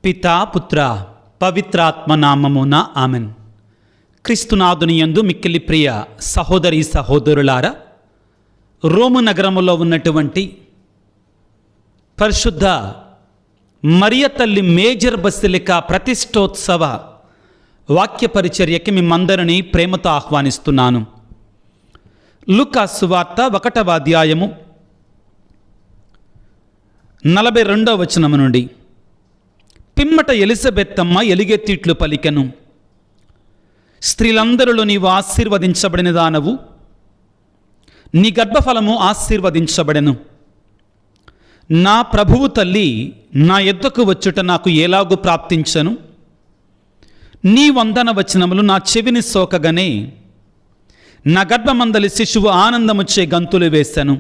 పితా పుత్ర పవిత్రాత్మ నామమున ఆమెన్. క్రీస్తునాథుని యందు మిక్కిలి ప్రియ సహోదరి సహోదరులారా, రోము నగరములో ఉన్నటువంటి పరిశుద్ధ మరియ తల్లి మేజర్ బసిలికా ప్రతిష్టోత్సవ వాక్య పరిచర్యకి మిమ్మందరినీ ప్రేమతో ఆహ్వానిస్తున్నాను. లూకా సువార్త 1వ అధ్యాయము 42వ వచనము నుండి, పిమ్మట ఎలిజబెత్తమ్మ ఎలుగెత్తిట్లు పలికెను, స్త్రీలందరిలో నీవు ఆశీర్వదించబడిన దానవు, నీ గర్భఫలము ఆశీర్వదించబడెను. నా ప్రభువు తల్లి నా యొద్దకు వచ్చుట నాకు ఎలాగూ ప్రాప్తించను? నీ వందన వచనములు నా చెవిని సోకగానే నా గర్భమందలి శిశువు ఆనందముచ్చే గంతులు వేశాను.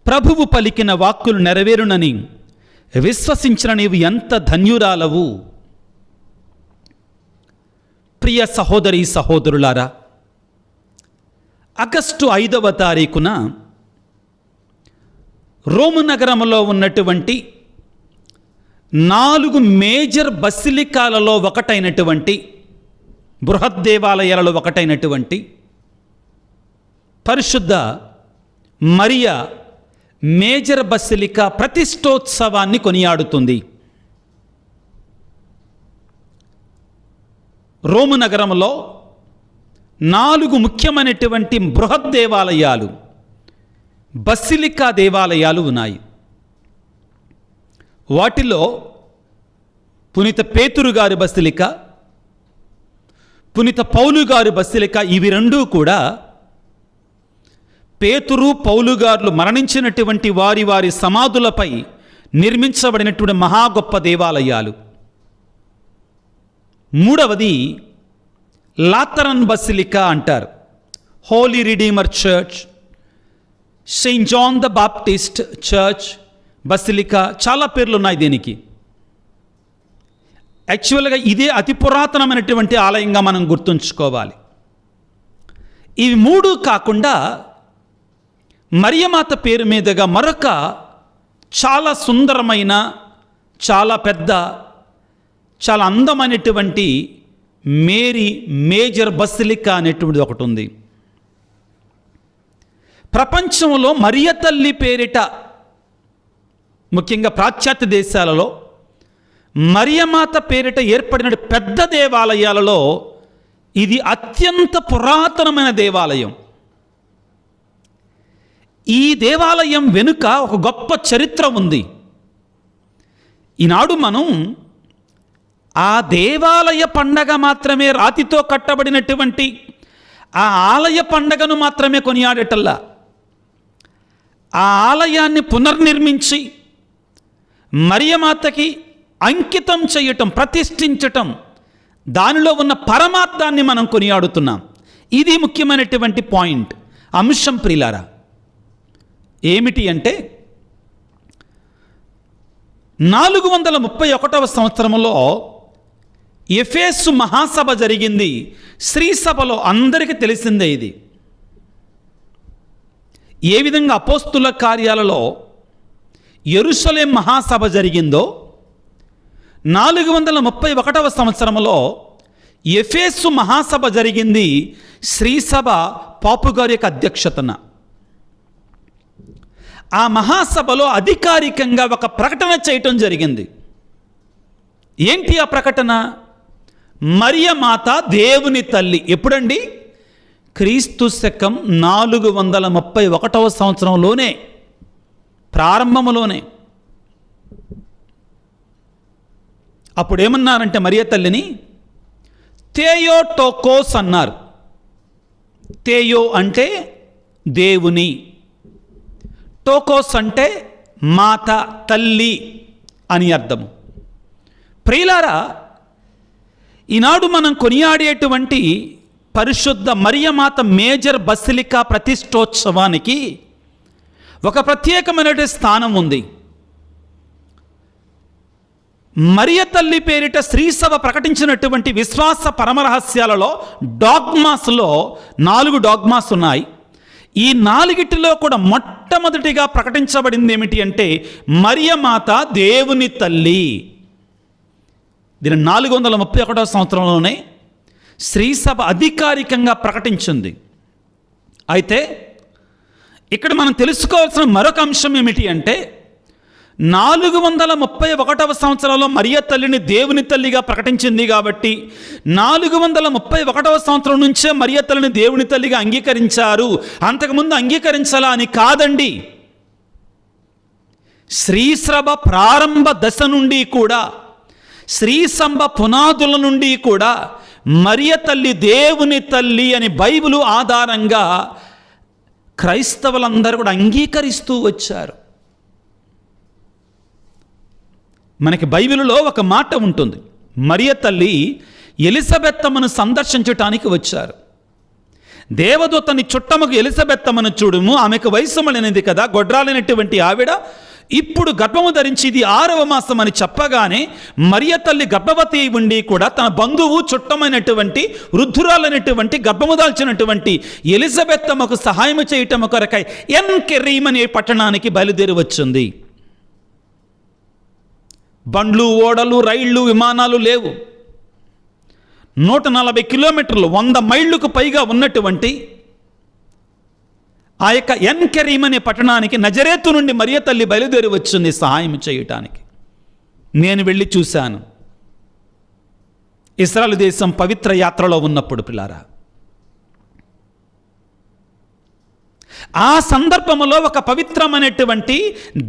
ప్రభువు పలికిన వాక్కులు నెరవేరునని విశ్వసించిన నీవు ఎంత ధన్యురాలవు. ప్రియ సహోదరి సహోదరులారా, ఆగస్టు 5వ తారీఖున రోము నగరంలో ఉన్నటువంటి 4 మేజర్ బసిలికాలలో ఒకటైనటువంటి బృహత్ దేవాలయాలలో ఒకటైనటువంటి పరిశుద్ధ మరియ మేజర్ బసిలికా ప్రతిష్టోత్సవాన్ని కొనియాడుతుంది. రోము నగరంలో 4 ముఖ్యమైనటువంటి బృహత్ దేవాలయాలు, బసిలికా దేవాలయాలు ఉన్నాయి. వాటిలో పునీత పేతురు గారి బసిలికా, పునీత పౌలు గారి బసిలికా, ఇవి రెండూ కూడా పేతురు పౌలు గారులు మరణించినటువంటి వారి వారి సమాధులపై నిర్మించబడినటువంటి మహా గొప్ప దేవాలయాలు. మూడవది లాతరన్ బసిలికా అంటారు. Holy Redeemer Church, Saint John the Baptist Church Basilica, చాలా పేర్లు ఉన్నాయి దీనికి. యాక్చువల్గా ఇదే అతి పురాతనమైనటువంటి ఆలయంగా మనం గుర్తుంచుకోవాలి. ఇవి 3 కాకుండా మరియమాత పేరు మీదుగా మరొక చాలా సుందరమైన, చాలా పెద్ద, చాలా అందమైనటువంటి మేరీ మేజర్ బసిలికా అనేటువంటిది ఒకటి ఉంది. ప్రపంచంలో మరియ తల్లి పేరిట, ముఖ్యంగా పాశ్చాత్య దేశాలలో మరియమాత పేరిట ఏర్పడిన పెద్ద దేవాలయాలలో ఇది అత్యంత పురాతనమైన దేవాలయం. ఈ దేవాలయం వెనుక ఒక గొప్ప చరిత్ర ఉంది. ఈనాడు మనం ఆ దేవాలయ పండగ మాత్రమే, రాతితో కట్టబడినటువంటి ఆ ఆలయ పండగను మాత్రమే కొనియాడేటల్లా, ఆ ఆలయాన్ని పునర్నిర్మించి మరియమాతకి అంకితం చేయటం, ప్రతిష్ఠించటం, దానిలో ఉన్న పరమార్థాన్ని మనం కొనియాడుతున్నాం. ఇది ముఖ్యమైనటువంటి పాయింట్, అంశం. ప్రియులారా, ఏమిటి అంటే 431వ సంవత్సరంలో ఎఫెసు మహాసభ జరిగింది. శ్రీ సభలో అందరికీ తెలిసిందే. ఇది ఏ విధంగా అపోస్తుల కార్యాలలో యెరూషలేం మహాసభ జరిగిందో, 431వ సంవత్సరంలో ఎఫెసు మహాసభ జరిగింది. శ్రీసభ పాపు గారి యొక్క అధ్యక్షతన. ఆ మహాసభలో అధికారికంగా ఒక ప్రకటన చేయటం జరిగింది. ఏంటి ఆ ప్రకటన? మరియమాత దేవుని తల్లి. ఎప్పుడండి? క్రీస్తు శకం 431వ సంవత్సరంలోనే, ప్రారంభంలోనే. అప్పుడు ఏమన్నారంటే మరియ తల్లిని థేయోటోకోస్ అన్నారు. థేయో అంటే దేవుని, టోకోస్ అంటే మాత, తల్లి అని అర్థము. ప్రియులారా, ఈనాడు మనం కొనియాడేటువంటి పరిశుద్ధ మరియమాత మేజర్ బసిలికా ప్రతిష్టోత్సవానికి ఒక ప్రత్యేకమైనటువంటి స్థానం ఉంది. మరియ తల్లి పేరిట శ్రీసభ ప్రకటించినటువంటి విశ్వాస పరమరహస్యాలలో డాగ్మాస్లో 4 డాగ్మాస్ ఉన్నాయి. ఈ నాలుగిటిలో కూడా మొట్టమొదటిగా ప్రకటించబడింది ఏమిటి అంటే మరియమాత దేవుని తల్లి. దీని 431 సంవత్సరంలోనే శ్రీసభ అధికారికంగా ప్రకటించింది. అయితే ఇక్కడ మనం తెలుసుకోవాల్సిన మరొక అంశం ఏమిటి అంటే 431 సంవత్సరంలో మరియ తల్లిని దేవుని తల్లిగా ప్రకటించింది కాబట్టి 431 సంవత్సరం నుంచే మరియ తల్లిని దేవుని తల్లిగా అంగీకరించారు, అంతకుముందు అంగీకరించాలా అని కాదండి. శ్రీసభ ప్రారంభ దశ నుండి కూడా, శ్రీసభ పునాదుల నుండి కూడా మరియ తల్లి దేవుని తల్లి అని బైబిలు ఆధారంగా క్రైస్తవులందరూ కూడా అంగీకరిస్తూ వచ్చారు. మనకి బైబిలులో ఒక మాట ఉంటుంది, మరియ తల్లి ఎలిజబెత్తమ్మను సందర్శించటానికి వచ్చారు. దేవదూతని చుట్టముకు ఎలిజబెత్తమ్మను చూడుము, ఆమెకు వయసు మళ్ళినది కదా, గొడ్రాలైనటువంటి ఆవిడ ఇప్పుడు గర్భము ధరించి ఇది 6వ మాసం అని చెప్పగానే మరియ తల్లి గర్భవతి ఉండి కూడా తన బంధువు చుట్టమైనటువంటి వృద్ధురాలైనటువంటి గర్భము దాల్చినటువంటి ఎలిజబెత్తమ్మకు సహాయం చేయటం కొరకై ఎన్కెరీమ్ అనే పట్టణానికి బయలుదేరి వచ్చింది. బండ్లు, ఓడలు, రైళ్లు, విమానాలు లేవు. 140 కిలోమీటర్లు, 100 మైళ్ళకు పైగా ఉన్నటువంటి ఆ యొక్క ఎన్కెరీమ్ అనే పట్టణానికి నజరేతు నుండి మరియ తల్లి బయలుదేరి వచ్చింది సహాయం చేయటానికి. నేను వెళ్ళి చూశాను ఇశ్రాయేలు దేశం పవిత్ర యాత్రలో ఉన్నప్పుడు. పిల్లారా, ఆ సందర్భంలో ఒక పవిత్రమైనటువంటి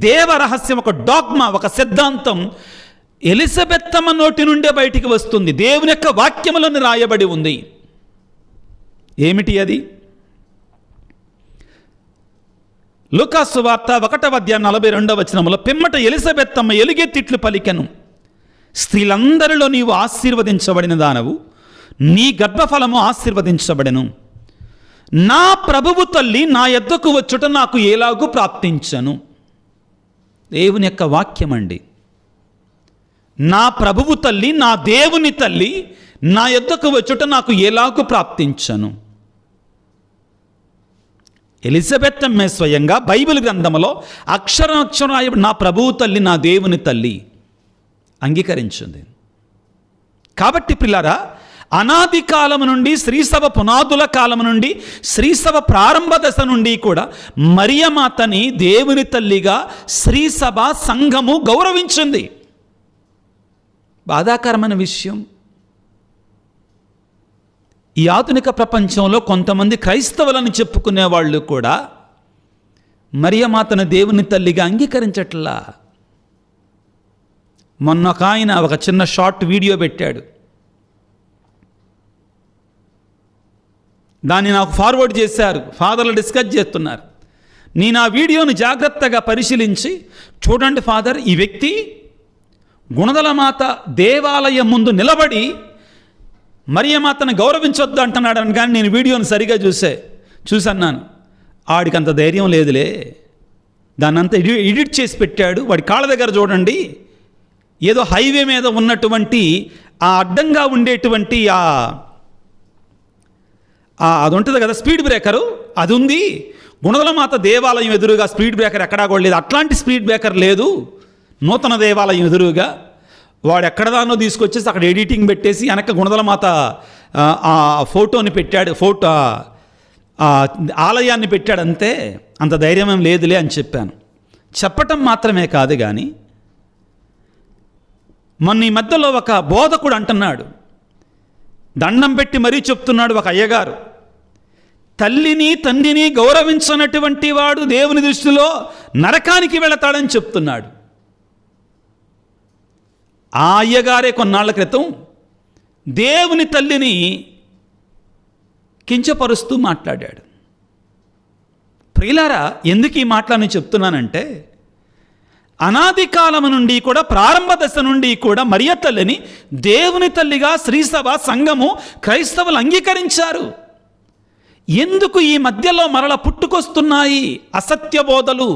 దేవ రహస్యం, ఒక డాగ్మా, ఒక సిద్ధాంతం ఎలిజబెత్తమ్మ నోటి నుండే బయటికి వస్తుంది. దేవుని యొక్క వాక్యములను రాయబడి ఉంది. ఏమిటి అది? లూకా సువార్త 1:42 పిమ్మట ఎలిజబెత్తమ్మ ఎలుగెత్తిట్లు పలికెను, స్త్రీలందరిలో నీవు ఆశీర్వదించబడిన దానవు, నీ గర్భఫలము ఆశీర్వదించబడెను. నా ప్రభువు తల్లి నా యొద్దకు వచ్చుట నాకు ఎలాగూ ప్రాప్తించను. దేవుని యొక్క వాక్యం అండి. నా ప్రభువు తల్లి, నా దేవుని తల్లి నా యొద్దకు వచ్చుట నాకు ఎలాగూ ప్రాప్తించను. ఎలిజబెత్తమ్మే స్వయంగా బైబిల్ గ్రంథంలో అక్షరం నా ప్రభువు తల్లి, నా దేవుని తల్లి అంగీకరించింది. కాబట్టి పిల్లారా, అనాది కాలం నుండి, శ్రీసభ పునాదుల కాలం నుండి, శ్రీసభ ప్రారంభ దశ నుండి కూడా మరియమాతని దేవుని తల్లిగా శ్రీసభ సంఘము గౌరవించింది. బాధాకరమైన విషయం, ఈ ఆధునిక ప్రపంచంలో కొంతమంది క్రైస్తవులని చెప్పుకునే వాళ్ళు కూడా మరియమాతను దేవుని తల్లిగా అంగీకరించట్లా. మొన్న ఒక ఆయన ఒక చిన్న షార్ట్ వీడియో పెట్టాడు. దాన్ని నాకు ఫార్వర్డ్ చేశారు. ఫాదర్లు డిస్కస్ చేస్తున్నారు. నేను ఆ వీడియోను జాగ్రత్తగా పరిశీలించి, చూడండి ఫాదర్, ఈ వ్యక్తి గుణదలమాత దేవాలయం ముందు నిలబడి మరియమాతను గౌరవించొద్దు అంటున్నాడు అని. కానీ నేను వీడియోను సరిగా చూసన్నాను. ఆడికి అంత ధైర్యం లేదులే, దాన్ని అంతా ఎడిట్ చేసి పెట్టాడు. వాడి కాళ్ళ దగ్గర చూడండి, ఏదో హైవే మీద ఉన్నటువంటి ఆ అడ్డంగా ఉండేటువంటి అది ఉంటుంది కదా స్పీడ్ బ్రేకరు, అది ఉంది. గుణదలమాత దేవాలయం ఎదురుగా స్పీడ్ బ్రేకర్ ఎక్కడా కూడా లేదు. అట్లాంటి స్పీడ్ బ్రేకర్ లేదు నూతన దేవాలయం ఎదురుగా. వాడు ఎక్కడదానో తీసుకొచ్చేసి అక్కడ ఎడిటింగ్ పెట్టేసి వెనక గుణదలమాత ఆ ఫోటోని పెట్టాడు, ఆలయాన్ని పెట్టాడు అంతే. అంత ధైర్యం ఏం లేదులే అని చెప్పాను. చెప్పటం మాత్రమే కాదు కానీ మొన్న ఈ మధ్యలో ఒక బోధకుడు అంటున్నాడు, దండం పెట్టి మరీ చెప్తున్నాడు ఒక అయ్యగారు, తల్లిని తండ్రిని గౌరవించనటువంటి వాడు దేవుని దృష్టిలో నరకానికి వెళతాడని చెప్తున్నాడు. ఆ అయ్యగారే కొన్నాళ్ల క్రితం దేవుని తల్లిని కించపరుస్తూ మాట్లాడాడు. ప్రియులారా, ఎందుకు ఈ మాటలను చెప్తున్నానంటే, అనాది కాలం నుండి కూడా, ప్రారంభ దశ నుండి కూడా మరియ తల్లిని దేవుని తల్లిగా శ్రీసభ సంఘము క్రైస్తవులు అంగీకరించారు. ఎందుకు ఈ మధ్యలో మరల పుట్టుకొస్తున్నాయి అసత్య బోధలు,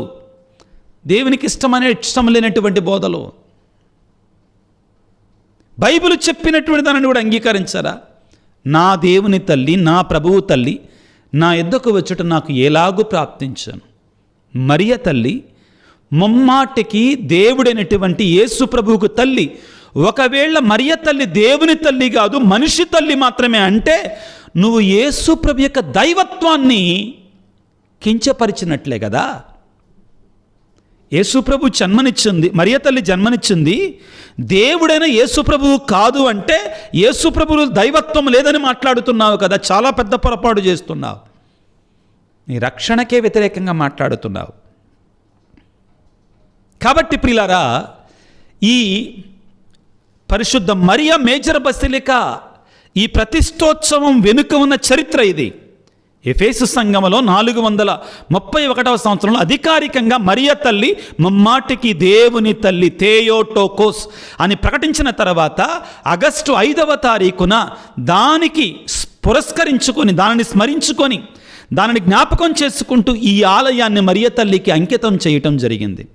దేవునికి ఇష్టం లేనటువంటి బోధలు? బైబిల్ చెప్పినటువంటి దానిని కూడా అంగీకరించరా? నా దేవుని తల్లి, నా ప్రభువు తల్లి నా యొద్దకు వచ్చుట నాకు ఎలాగూ ప్రాప్తించను. మరియ తల్లి ముమ్మాటికి దేవుడైనటువంటి యేసు ప్రభువుకు తల్లి. ఒకవేళ మరియ తల్లి దేవుని తల్లి కాదు, మనిషి తల్లి మాత్రమే అంటే నువ్వు యేసు ప్రభు యొక్క దైవత్వాన్ని కించపరిచినట్లే కదా. యేసు ప్రభు జన్మనిచ్చింది, మరియ తల్లి జన్మనిచ్చింది, దేవుడైన యేసు ప్రభువు కాదు అంటే యేసు ప్రభువు దైవత్వం లేదని మాట్లాడుతున్నావు కదా. చాలా పెద్ద పొరపాటు చేస్తున్నావు. నీ రక్షణకే వ్యతిరేకంగా మాట్లాడుతున్నావు. కాబట్టి ప్రియులారా, ఈ పరిశుద్ధ మరియ మేజర్ బసిలికా, ఈ ప్రతిష్టోత్సవం వెనుక ఉన్న చరిత్ర ఇది. ఎఫెసు సంఘములో 431వ సంవత్సరంలో అధికారికంగా మరియ తల్లి ముమ్మాటికి దేవుని తల్లి థేయోటోకోస్ అని ప్రకటించిన తర్వాత ఆగస్టు 5వ తారీఖున దానికి పురస్కరించుకొని, దానిని స్మరించుకొని, దానిని జ్ఞాపకం చేసుకుంటూ ఈ ఆలయాన్ని మరియ తల్లికి అంకితం చేయటం జరిగింది,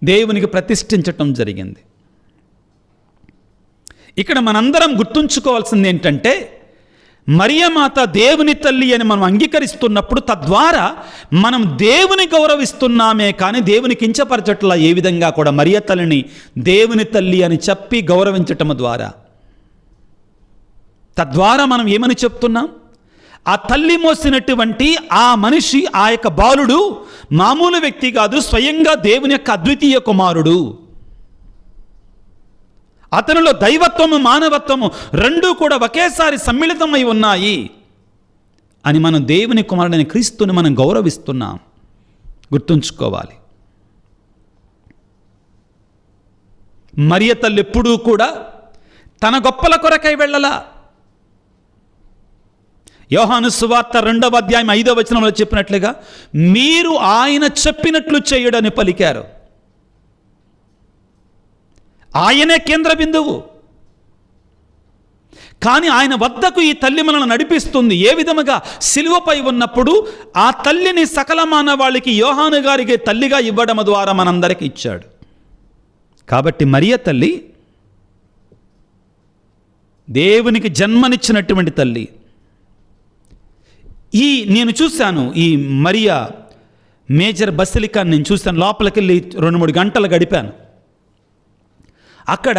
దేవునికి ప్రతిష్ఠించటం జరిగింది. ఇక్కడ మనందరం గుర్తుంచుకోవాల్సింది ఏంటంటే, మరియమాత దేవుని తల్లి అని మనం అంగీకరిస్తున్నప్పుడు తద్వారా మనం దేవుని గౌరవిస్తున్నామే కానీ దేవుని కించపరచట్లా. ఏ విధంగా కూడా మరియ తల్లిని దేవుని తల్లి అని చెప్పి గౌరవించటం ద్వారా, తద్వారా మనం ఏమని చెప్తున్నాం? ఆ తల్లి మోసినటువంటి ఆ మనిషి, ఆ యొక్క బాలుడు మామూలు వ్యక్తి కాదు, స్వయంగా దేవుని యొక్క అద్వితీయ కుమారుడు. అతనిలో దైవత్వము మానవత్వము రెండూ కూడా ఒకేసారి సమ్మిళితమై ఉన్నాయి అని మనం దేవుని కుమారుడైన క్రీస్తుని మనం గౌరవిస్తున్నాం. గుర్తుంచుకోవాలి. మరియ తల్లి ఎప్పుడూ కూడా తన గొప్పల కొరకై వెళ్ళలా. యోహాను సువార్త 2వ అధ్యాయం 5వ వచనంలో చెప్పినట్లుగా మీరు ఆయన చెప్పినట్లు చేయుడని పలికారు. ఆయనే కేంద్ర బిందువు. కానీ ఆయన వద్దకు ఈ తల్లి మనల్ని నడిపిస్తుంది. ఏ విధముగా? సిలువపై ఉన్నప్పుడు ఆ తల్లిని సకల మానవాళికి, యోహాను గారికి తల్లిగా ఇవ్వడం ద్వారా మనందరికీ ఇచ్చాడు. కాబట్టి మరియ తల్లి దేవునికి జన్మనిచ్చినటువంటి తల్లి. నేను చూశాను ఈ మరియా మేజర్ బసిలికాని నేను చూశాను. లోపలికి వెళ్ళి 2-3 గంటలు గడిపాను. అక్కడ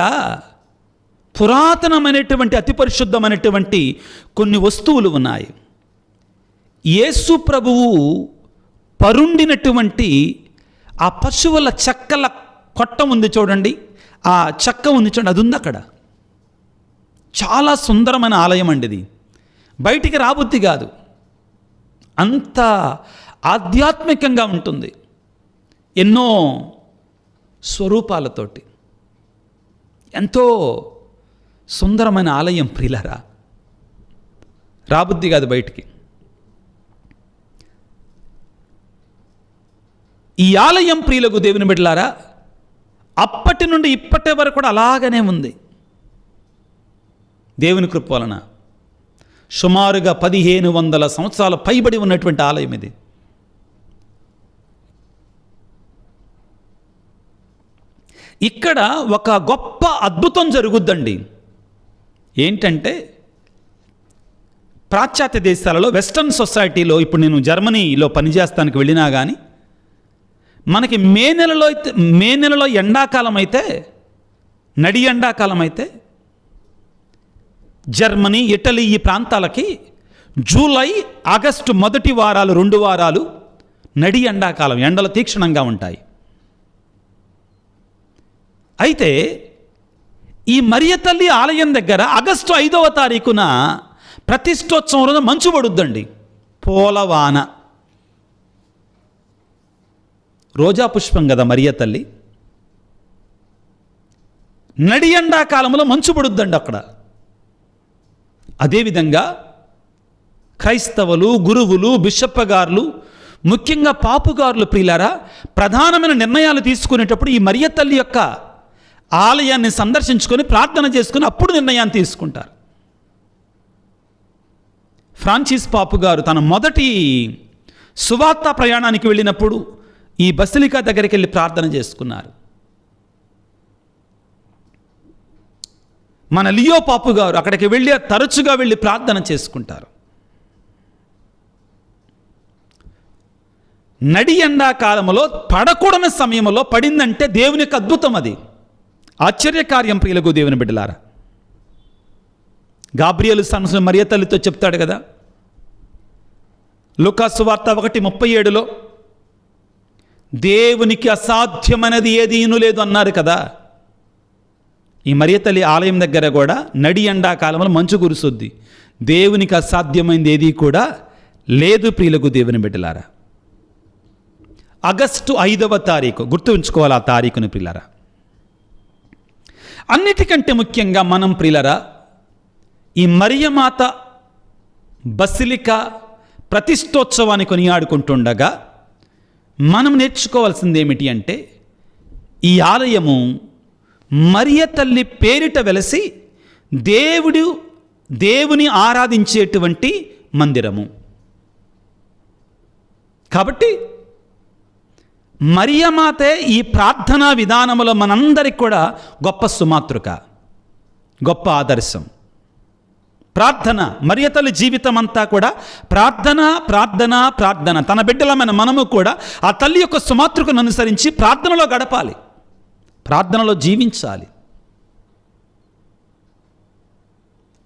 పురాతనమైనటువంటి అతి పరిశుద్ధమైనటువంటి కొన్ని వస్తువులు ఉన్నాయి. యేసు ప్రభువు పరుండినటువంటి ఆ పశువుల చెక్కల కొట్ట ఉంది చూడండి, ఆ చెక్క ఉంది చూడండి, అది ఉంది అక్కడ. చాలా సుందరమైన ఆలయం అండి ఇది. బయటికి రాబుద్ది కాదు, అంత ఆధ్యాత్మికంగా ఉంటుంది. ఎన్నో స్వరూపాలతోటి ఎంతో సుందరమైన ఆలయం ప్రియులారా. రాబుద్ది కాదు బయటికి. ఈ ఆలయం ప్రియులకు దేవుని బిడ్డలారా అప్పటి నుండి ఇప్పటి వరకు కూడా అలాగనే ఉంది. దేవుని కృప వలన సుమారుగా 1500 సంవత్సరాల పైబడి ఉన్నటువంటి ఆలయం ఇది. ఇక్కడ ఒక గొప్ప అద్భుతం జరుగుద్దండి. ఏంటంటే, పాశ్చాత్య దేశాలలో వెస్టర్న్ సొసైటీలో, ఇప్పుడు నేను జర్మనీలో పనిచేస్తానికి వెళ్ళినా కానీ మనకి మే నెలలో ఎండాకాలం అయితే, నడి ఎండాకాలం అయితే జర్మనీ, ఇటలీ ఈ ప్రాంతాలకి జూలై, ఆగస్టు మొదటి వారాలు 2 వారాలు నడి ఎండాకాలం, ఎండలు తీక్షణంగా ఉంటాయి. అయితే ఈ మరియ తల్లి ఆలయం దగ్గర ఆగస్టు 5వ తారీఖున ప్రతిష్టోత్సవం రోజు మంచు పడుద్దండి. పోలవాన, రోజా పుష్పం కదా మరియ తల్లి. నడి ఎండాకాలంలో మంచు పడుద్దండి అక్కడ. అదేవిధంగా క్రైస్తవులు, గురువులు, బిషప్ గారులు, ముఖ్యంగా పాపుగారులు ప్రియులారా ప్రధానమైన నిర్ణయాలు తీసుకునేటప్పుడు ఈ మరియ తల్లి యొక్క ఆలయాన్ని సందర్శించుకొని ప్రార్థన చేసుకుని అప్పుడు నిర్ణయాన్ని తీసుకుంటారు. ఫ్రాన్సిస్ పాపు గారు తన మొదటి సువార్త ప్రయాణానికి వెళ్ళినప్పుడు ఈ బసిలికా దగ్గరికి వెళ్ళి ప్రార్థన చేసుకున్నారు. మన లియో పాపు గారు అక్కడికి వెళ్ళి తరచుగా వెళ్ళి ప్రార్థన చేసుకుంటారు. నడి ఎండాకాలంలో పడకూడని సమయంలో పడిందంటే దేవుని యొక్క అద్భుతం, అది ఆశ్చర్యకార్యం. ప్రియులకు దేవుని బిడ్డలారా, గాబ్రియేలు సంవత్సరం మరియ తల్లితో చెప్తాడు కదా, లూకాసు వార్త 1:37 దేవునికి అసాధ్యమైనది ఏదీను లేదు అన్నారు కదా. ఈ మరియ తల్లి ఆలయం దగ్గర కూడా నడి ఎండాకాలంలో మంచు కురుస్తుంది. దేవునికి అసాధ్యమైనది ఏది కూడా లేదు. ప్రియులకు దేవుని బిడ్డలారా, ఆగస్టు 5వ తారీఖు గుర్తు ఉంచుకోవాలి ఆ తారీఖుని ప్రియులారా. అన్నిటికంటే ముఖ్యంగా మనం ప్రియులారా ఈ మరియమాత బసిలికా ప్రతిష్టోత్సవాన్ని కొనియాడుకుంటుండగా మనం నేర్చుకోవాల్సింది ఏమిటి అంటే, ఈ ఆలయము మరియ తల్లి పేరిట వెలసి దేవుని ఆరాధించేటువంటి మందిరము. కాబట్టి మరియమాతే ఈ ప్రార్థనా విధానములో మనందరికి కూడా గొప్ప సుమాతృక, గొప్ప ఆదర్శం. ప్రార్థన, మరియ తల్లి జీవితం అంతా కూడా ప్రార్థన ప్రార్థన ప్రార్థన. తన బిడ్డలమైన మనము కూడా ఆ తల్లి యొక్క సుమాతృకను అనుసరించి ప్రార్థనలో గడపాలి, ప్రార్థనలో జీవించాలి.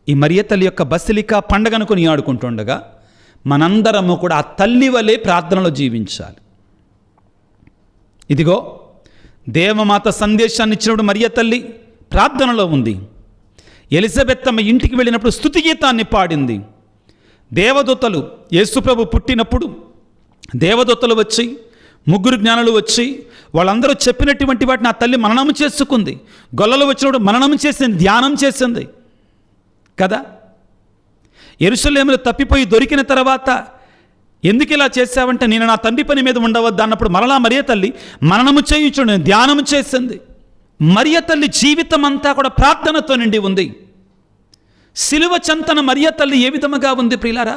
ఈ మరియ తల్లి యొక్క బసిలికా పండగను కొనియాడుకుంటుండగా మనందరము కూడా ఆ తల్లి వలె ప్రార్థనలో జీవించాలి. ఇదిగో దేవమాత సందేశాన్ని ఇచ్చినప్పుడు మరియ తల్లి ప్రార్థనలో ఉంది. ఎలిజబెత్ అమ్మ ఇంటికి వెళ్ళినప్పుడు స్తుతి గీతాన్ని పాడింది. దేవదూతలు, యేసుప్రభు పుట్టినప్పుడు దేవదూతలు వచ్చి, ముగ్గురు జ్ఞానులు వచ్చి వాళ్ళందరూ చెప్పినటువంటి వాటిని ఆ తల్లి మననం చేసుకుంది. గొల్లలు వచ్చినప్పుడు మననం చేసింది, ధ్యానం చేసింది కదా. యెరూషలేములో తప్పిపోయి దొరికిన తర్వాత ఎందుకు ఇలా చేశావంటే, నేను నా తండ్రి పని మీద ఉండవద్దు అన్నప్పుడు మరలా మరియ తల్లి మననము చేయించుండి, ధ్యానం చేసింది. మరియ తల్లి జీవితం అంతా కూడా ప్రార్థనతో నిండి ఉంది. సిలువ చెంతన మరియ తల్లి ఏ విధముగా ఉంది ప్రియులారా?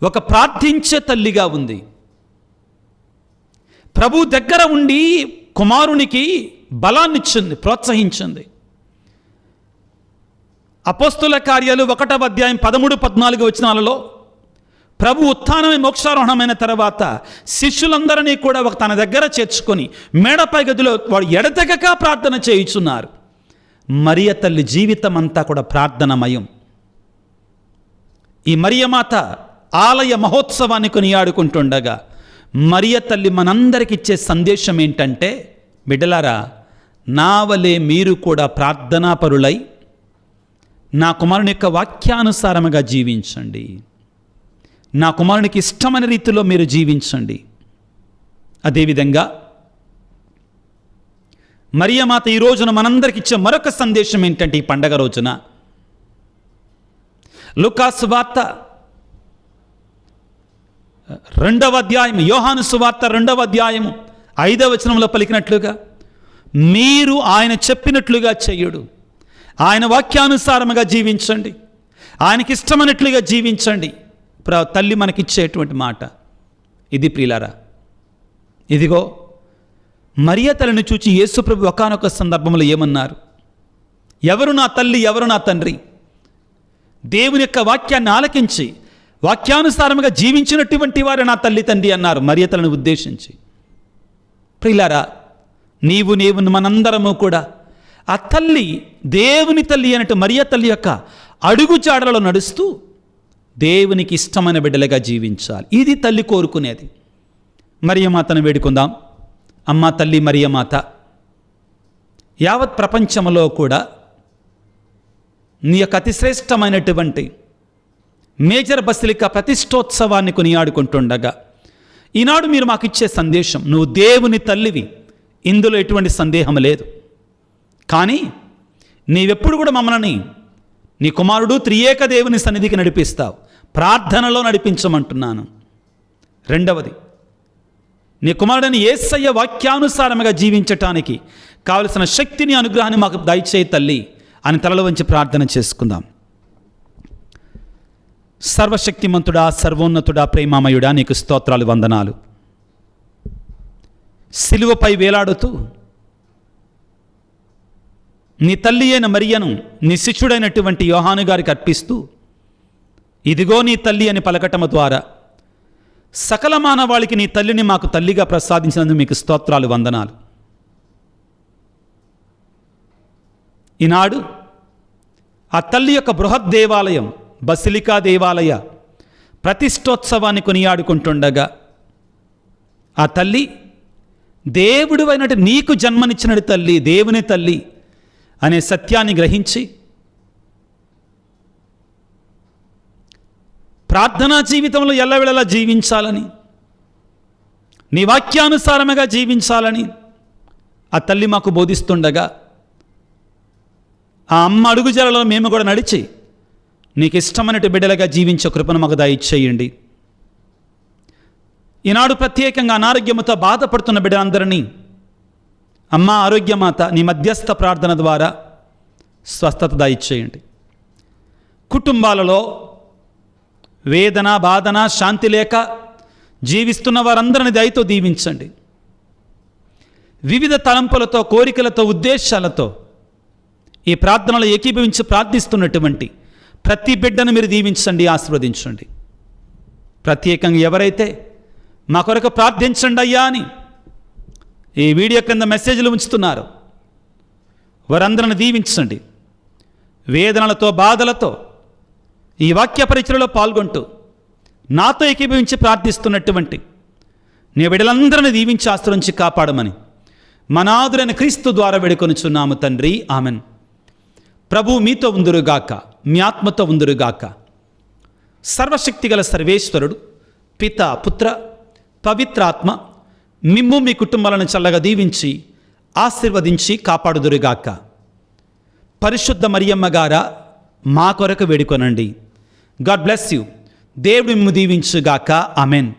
ఒక ప్రార్థించే తల్లిగా ఉంది. ప్రభు దగ్గర ఉండి కుమారునికి బలాన్నిచ్చింది, ప్రోత్సహించింది. అపోస్తుల కార్యాలు 1వ అధ్యాయం 13-14 వచనాలలో ప్రభు ఉత్థానమై మోక్షారోహణమైన తర్వాత శిష్యులందరినీ కూడా తన దగ్గర చేర్చుకొని మేడపై గదిలో వాడు ఎడతెగక ప్రార్థన చేయుచున్నారు. మరియ తల్లి జీవితం అంతా కూడా ప్రార్థనమయం. ఈ మరియమాత ఆలయ మహోత్సవాన్ని కొనియాడుకుంటుండగా మరియ తల్లి మనందరికి ఇచ్చే సందేశం ఏంటంటే, బిడ్డలారా, నా వలె మీరు కూడా ప్రార్థనాపరులై నా కుమారుని యొక్క వాక్యానుసారముగా జీవించండి, నా కుమారునికి ఇష్టమైన రీతిలో మీరు జీవించండి. అదేవిధంగా మరియమాత ఈ రోజున మనందరికి ఇచ్చే మరొక సందేశం ఏంటంటే, ఈ పండగ రోజున లూకాసు వార్త 2వ అధ్యాయం, యోహాను సువార్త 2వ అధ్యాయం 5వ వచనంలో పలికినట్లుగా, మీరు ఆయన చెప్పినట్లుగా చెయ్యుడు, ఆయన వాక్యానుసారముగా జీవించండి, ఆయనకి ఇష్టమైనట్లుగా జీవించండి. తల్లి మనకిచ్చేటువంటి మాట ఇది ప్రియులారా. ఇదిగో మరియ తల్లిని చూచి యేసుప్రభు ఒకానొక సందర్భంలో ఏమన్నారు? ఎవరు నా తల్లి, ఎవరు నా తండ్రి? దేవుని యొక్క వాక్యాన్ని ఆలకించి వాక్యానుసారముగా జీవించినటువంటి వారు నా తల్లి తండ్రి అన్నారు మరియ తల్లిని ఉద్దేశించి. ప్రియులారా, నీవు మనందరము కూడా ఆ తల్లి, దేవుని తల్లి అన్నట్టు మరియ తల్లి యొక్క అడుగు జాడలలో నడుస్తూ దేవునికి ఇష్టమైన బిడ్డలుగా జీవించాలి. ఇది తల్లి కోరుకునేది. మరియమాతను వేడుకుందాం. అమ్మ తల్లి మరియమాత, యావత్ ప్రపంచంలో కూడా నీ యొక్క అతిశ్రేష్టమైనటువంటి మేజర్ బసిలికా ప్రతిష్టోత్సవాన్ని కొనియాడుకుంటుండగా ఈనాడు మీరు మాకు ఇచ్చే సందేశం, నువ్వు దేవుని తల్లివి, ఇందులో ఎటువంటి సందేహం లేదు. కానీ నీవెప్పుడు కూడా మమ్మల్ని నీ కుమారుడు త్రియేక దేవుని సన్నిధికి నడిపిస్తావు, ప్రార్థనలో నడిపించమంటున్నాను. రెండవది, నీ కుమారుడిని యేసయ్య వాక్యానుసారముగా జీవించటానికి కావలసిన శక్తిని, అనుగ్రహాన్ని మాకు దయచేయి తల్లి అని తలలో వంచి ప్రార్థన చేసుకుందాం. సర్వశక్తిమంతుడా, సర్వోన్నతుడా, ప్రేమామయుడా, నీకు స్తోత్రాలు, వందనాలు. సిలువపై వేలాడుతూ నీ తల్లి అయిన మరియను నీ శిష్యుడైనటువంటి యోహాను గారికి అర్పిస్తూ, ఇదిగో నీ తల్లి అని పలకటము ద్వారా సకల మానవాళికి నీ తల్లిని మాకు తల్లిగా ప్రసాదించినందుకు మీకు స్తోత్రాలు, వందనాలు. ఈనాడు ఆ తల్లి యొక్క బృహత్ దేవాలయం, బసిలికా దేవాలయ ప్రతిష్టోత్సవాన్ని కొనియాడుకుంటుండగా ఆ తల్లి దేవుడు అయినట్టు నీకు జన్మనిచ్చినది తల్లి, దేవుని తల్లి అనే సత్యాన్ని గ్రహించి ప్రార్థనా జీవితంలో ఎల్లవేళలా జీవించాలని, నీ వాక్యానుసారముగా జీవించాలని ఆ తల్లి మాకు బోధిస్తుండగా ఆ అమ్మ అడుగుజాలలో మేము కూడా నడిచి నీకు ఇష్టమైనటు బిడ్డలుగా జీవించే కృపను మాకు దయచేయండి. ఈనాడు ప్రత్యేకంగా అనారోగ్యముతో బాధపడుతున్న బిడ్డలందరినీ అమ్మ ఆరోగ్యమాత నీ మధ్యస్థ ప్రార్థన ద్వారా స్వస్థత దయచేయండి. కుటుంబాలలో వేదన, బాధన, శాంతి లేక జీవిస్తున్న వారందరిని దయతో దీవించండి. వివిధ తలంపులతో, కోరికలతో, ఉద్దేశాలతో ఈ ప్రార్థనలో ఏకీభవించి ప్రార్థిస్తున్నటువంటి ప్రతి బిడ్డను మీరు దీవించండి, ఆశీర్వదించండి. ప్రత్యేకంగా ఎవరైతే మా కొరకు ప్రార్థించండి అయ్యా అని ఈ వీడియో కింద మెసేజ్లు ఉంచుతున్నారు, వారందరిని దీవించండి. వేదనలతో, బాధలతో ఈ వాక్య పరిచయలో పాల్గొంటూ నాతో ఏకీభవించి ప్రార్థిస్తున్నటువంటి నీ బిడ్డలందరినీ దీవించి ఆశ్రయించి కాపాడమని మనాదురైన క్రీస్తు ద్వారా వేడుకొనుచున్నాము తండ్రి, ఆమెన్. ప్రభు మీతో ఉందురుగాక, మీ ఆత్మతో ఉందురుగాక. సర్వశక్తిగల సర్వేశ్వరుడు పిత, పుత్ర, పవిత్రాత్మ మిమ్ము మీ కుటుంబాలను చల్లగా దీవించి ఆశీర్వదించి కాపాడుదురుగాక. పరిశుద్ధ మరియమ్మ గారా మా కొరకు వేడుకొనండి. God bless you. దేవుడు మిమ్ము దీవించుగాక. ఆమెన్.